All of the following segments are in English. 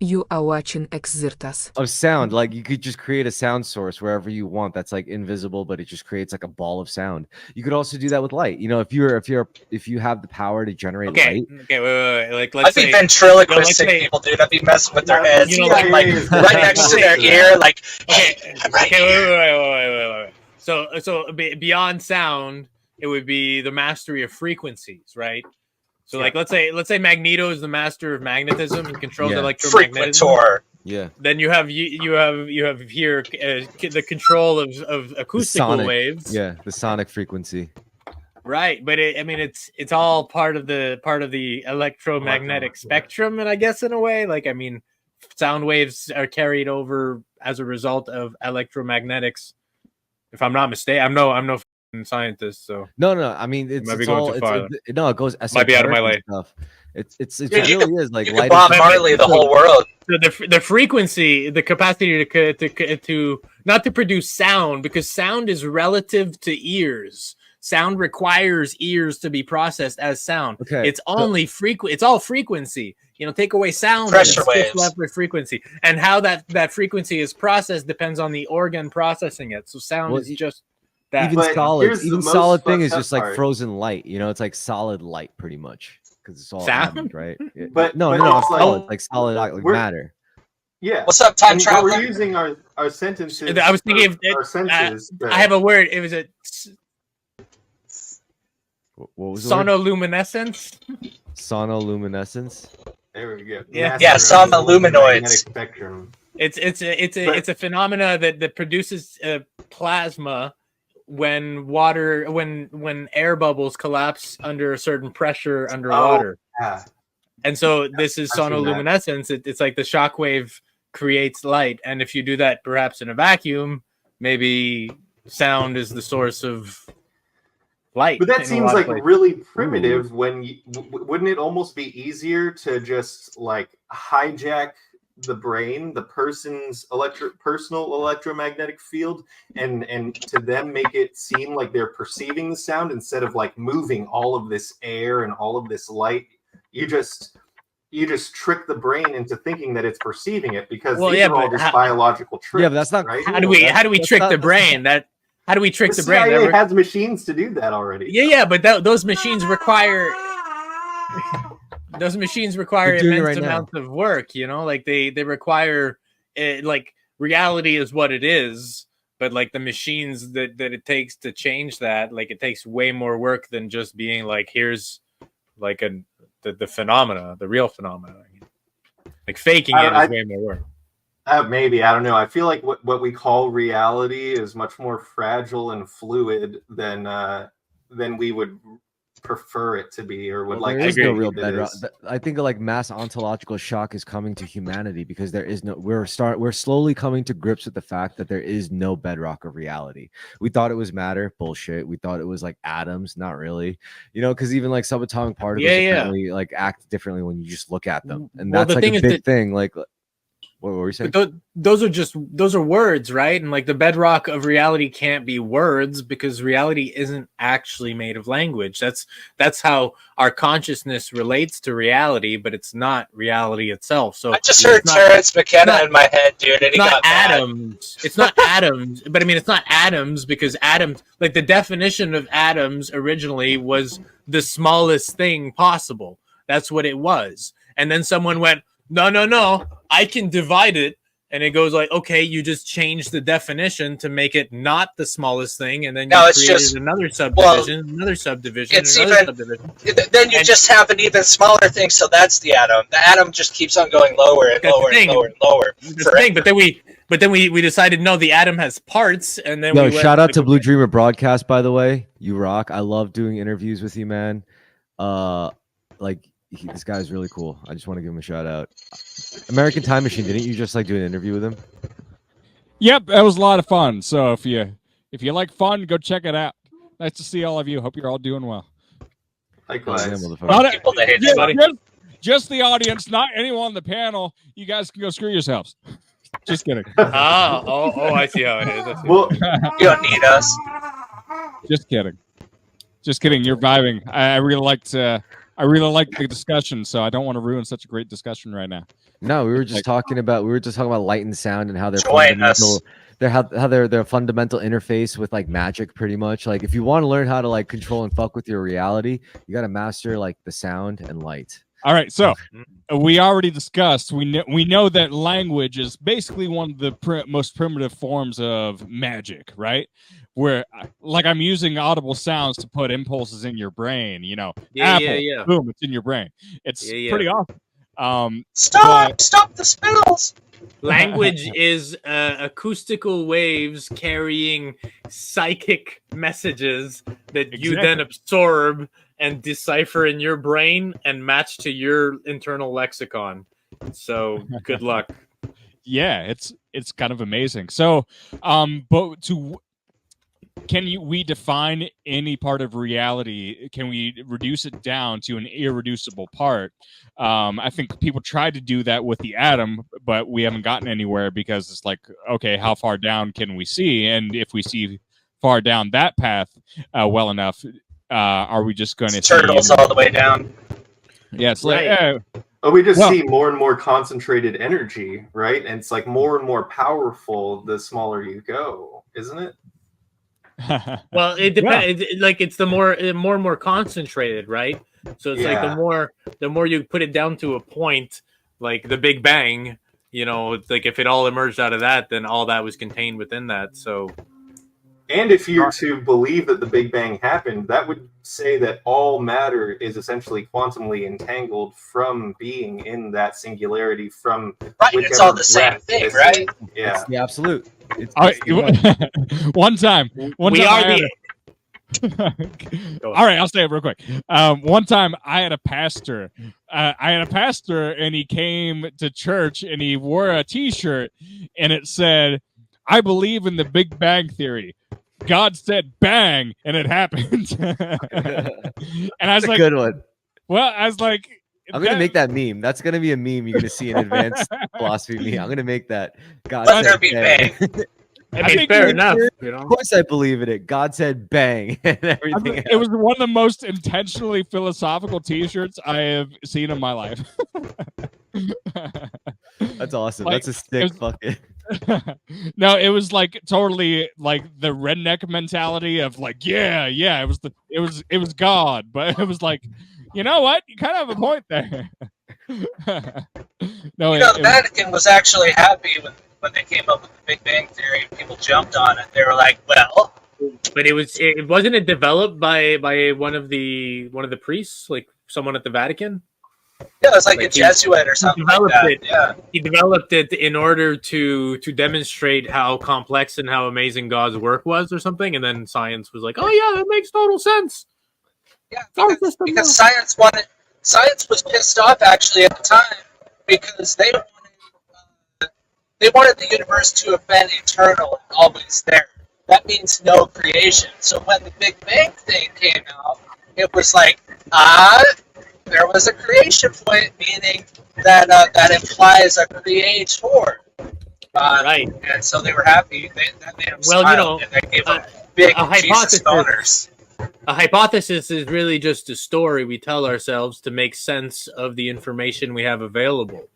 You are watching Xirtus. of sound. Like you could just create a sound source wherever you want that's like invisible, but it just creates like a ball of sound. You could also do that with light. You know, if you have the power to generate light. Okay, wait. Like, let's I'd say be ventriloquisting people, dude. I'd be messing with their heads, you know, like right next to their ear, like, hey, I'm right here. Wait. So beyond sound, it would be the mastery of frequencies, right? So like let's say Magneto is the master of magnetism and controls electromagnetism. Frequentor. Yeah. Then you have here the control of acoustical waves. Yeah, the sonic frequency. Right, but it's all part of the electromagnetic spectrum, and I guess in a way, like sound waves are carried over as a result of electromagnetics. If I'm not mistaken, I'm no scientist, so no. I mean, it goes. Might be out of my way. Stuff. It really is like light. Bob Marley, the whole world. So the frequency, the capacity to not to produce sound, because sound is relative to ears. Sound requires ears to be processed as sound. Okay, it's only It's all frequency. Take away sound, pressure waves, left with frequency, and how that frequency is processed depends on the organ processing it. So sound is just that. Even solid thing is just like frozen light. It's like solid light pretty much because it's all sound, right? Yeah. But no, it's like solid like matter. Yeah. What's up, time traveler? We're using our sentences. I was thinking our senses. I have a word. It was a what was sonoluminescence. Sonoluminescence. There we go. Yeah, sonoluminoids. Spectrum. It's a phenomena that produces plasma when air bubbles collapse under a certain pressure underwater. Yeah. And so this is sonoluminescence. It's like the shock wave creates light, and if you do that perhaps in a vacuum, maybe sound is the source of light. But that seems like really primitive. Wouldn't it almost be easier to just like hijack the brain, the person's personal electromagnetic field, and to them make it seem like they're perceiving the sound instead of like moving all of this air and all of this light? You just trick the brain into thinking that it's perceiving it because these are all just biological tricks. Yeah, but that's not right. How do we trick the brain? How do we trick the brain? CIA has machines to do that already. Yeah, but those machines require immense amounts of work. Like they require it. Like reality is what it is, but like the machines that it takes to change that, like it takes way more work than just being like, here's like the phenomena, the real phenomena. Like faking it is way more work. Maybe, I don't know. I feel like what we call reality is much more fragile and fluid than we would prefer it to be, or would like. There is no real bedrock. I think like mass ontological shock is coming to humanity because there is no. We're slowly coming to grips with the fact that there is no bedrock of reality. We thought it was matter, bullshit. We thought it was like atoms, not really. Because even like subatomic particles apparently like act differently when you just look at them, and that's like a big thing. Like. What were you saying? But those are words, right? And like the bedrock of reality can't be words because reality isn't actually made of language. That's how our consciousness relates to reality, but it's not reality itself. So I just heard Terrence McKenna in my head, dude. And it's not atoms. It's not atoms, but I mean it's not atoms because atoms, like the definition of atoms originally was the smallest thing possible. That's what it was. And then someone went, no, I can divide it. And it goes like, okay, you just changed the definition to make it not the smallest thing. And then you created another subdivision, another subdivision, subdivision. Then you just have an even smaller thing. So that's the atom. The atom just keeps on going lower and lower and lower and lower. That's the thing. But then we decided, no, the atom has parts. And then shout out to Blue Dreamer Broadcast, by the way. You rock. I love doing interviews with you, man. This guy's really cool. I just want to give him a shout out. American Time Machine, didn't you just like do an interview with him? Yep, that was a lot of fun. So if you like fun, go check it out. Nice to see all of you. Hope you're all doing well. Likewise. Just the audience, not anyone on the panel. You guys can go screw yourselves. Just kidding. I see how it is. Well, you don't need us. Just kidding. You're vibing. I really liked I really like the discussion, so I don't want to ruin such a great discussion right now. No, we were just talking about light and sound and how they're Join us. fundamental. They're fundamental interface with like magic, pretty much. Like if you want to learn how to like control and fuck with your reality, you got to master like the sound and light. All right, so we already discussed. We know that language is basically one of the most primitive forms of magic, right? Where like I'm using audible sounds to put impulses in your brain. You know, Apple, boom, it's in your brain. It's pretty awesome. Stop the spells. Language is acoustical waves carrying psychic messages that you then absorb and decipher in your brain and match to your internal lexicon. So good luck. Yeah, it's kind of amazing. So, but we define any part of reality? Can we reduce it down to an irreducible part? I think people tried to do that with the atom, but we haven't gotten anywhere because it's like, okay, how far down can we see? And if we see far down that path well enough, are we just going to see turtles all the way down? Yeah, it's like we just see more and more concentrated energy, right? And it's like more and more powerful the smaller you go, isn't it? Well, it depends. Like it's the more and more concentrated, right? So it's like the more you put it down to a point, like the Big Bang. You know, it's like if it all emerged out of that, then all that was contained within that. So, and if you're to believe that the Big Bang happened, that would say that all matter is essentially quantumly entangled from being in that singularity. From it's all the same thing, right? Yeah, it's the absolute. One time all right, I'll say it real quick. One time I had a pastor and he came to church and he wore a t-shirt and it said, "I believe in the Big Bang Theory. God said bang and it happened." And I was like, good one. Well, I was like, I'm gonna make that meme. That's gonna be a meme you're gonna see in advanced philosophy meme. I'm gonna make that. God said bang. I mean, fair enough. You know? Of course, I believe in it. God said bang and everything. It was one of the most intentionally philosophical T-shirts I have seen in my life. That's awesome. That's a sick fucking. No, it was like totally like the redneck mentality of like, it was God, but it was like, you know what? You kind of have a point there. No, the Vatican was actually happy when they came up with the Big Bang Theory. People jumped on it. They were like, "Well," but it wasn't developed by one of the priests, like someone at the Vatican. Yeah, it was like a Jesuit or something like that. Yeah, he developed it in order to demonstrate how complex and how amazing God's work was, or something. And then science was like, "Oh yeah, that makes total sense." Yeah, because science was pissed off actually at the time because they wanted the universe to have been eternal and always there. That means no creation. So when the Big Bang thing came out, it was like, there was a creation point, meaning that that implies a creator. Right. And so they were happy. That made them smile. Well, you know, and they gave them big Jesus boners. A hypothesis is really just a story we tell ourselves to make sense of the information we have available.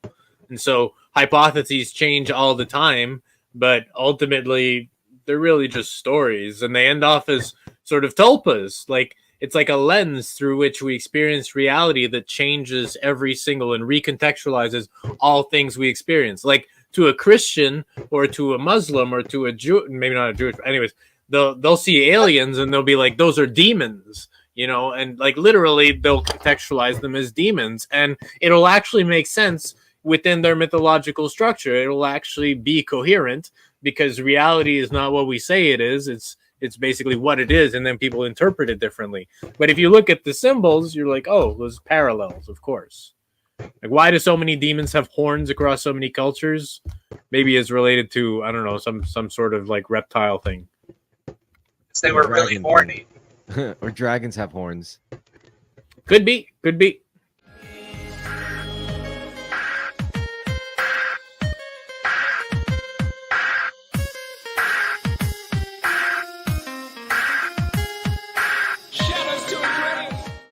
And so hypotheses change all the time, but ultimately they're really just stories, and they end off as sort of tulpas. Like it's like a lens through which we experience reality that changes every single and recontextualizes all things we experience. Like to a Christian or to a Muslim or to a Jew, maybe not a Jewish, but anyways, they'll see aliens and they'll be like, those are demons, you know, and like literally they'll contextualize them as demons, and it'll actually make sense within their mythological structure. It'll actually be coherent because reality is not what we say it is. It's basically what it is, and then people interpret it differently. But if you look at the symbols, you're like, oh, those parallels, of course. Like, why do so many demons have horns across so many cultures? Maybe it's related to, I don't know, some sort of like reptile thing. They were really horny. Or dragons have horns. Could be.